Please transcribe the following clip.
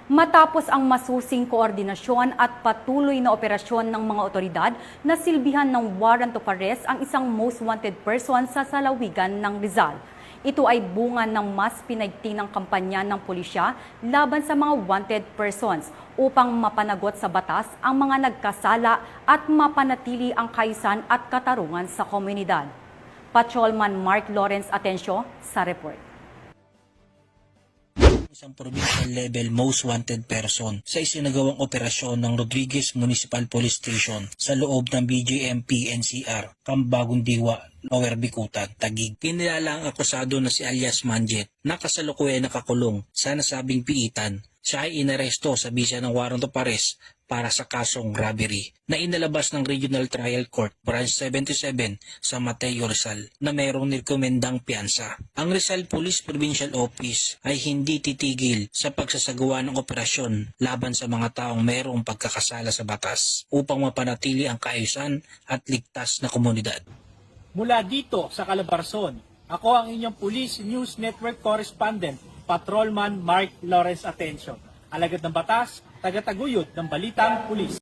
Matapos ang masusing koordinasyon at patuloy na operasyon ng mga otoridad, nasilbihan ng warrant of arrest ang isang most wanted person sa Salawigan ng Rizal. Ito ay bunga ng mas pinaigtinang kampanya ng pulisya laban sa mga wanted persons upang mapanagot sa batas ang mga nagkasala at mapanatili ang kaayusan at katarungan sa komunidad. Patrolman Mark Lawrence Atencio sa report. Isang provincial level most wanted person sa isinagawang operasyon ng Rodriguez Municipal Police Station sa loob ng BJMP NCR, Cambagong Diwa, Lower Bicutan, Taguig. Kinilala ang akusado na si alias Manjet na kasalukuyan nakakulong sa nasabing piitan. Siya ay inaresto sa bisa ng warrant of arrest para sa kasong robbery na inalabas ng Regional Trial Court Branch 77 sa Mateo Rizal na mayroong nirekomendang piyansa. Ang Rizal Police Provincial Office ay hindi titigil sa pagsasagawa ng operasyon laban sa mga taong mayroong pagkakasala sa batas upang mapanatili ang kaayusan at ligtas na komunidad. Mula dito sa Calabarzon, ako ang inyong Police News Network Correspondent, Patrolman Mark Lawrence Atencio. Alagad ng batas, tagataguyod ng Balitang Pulis.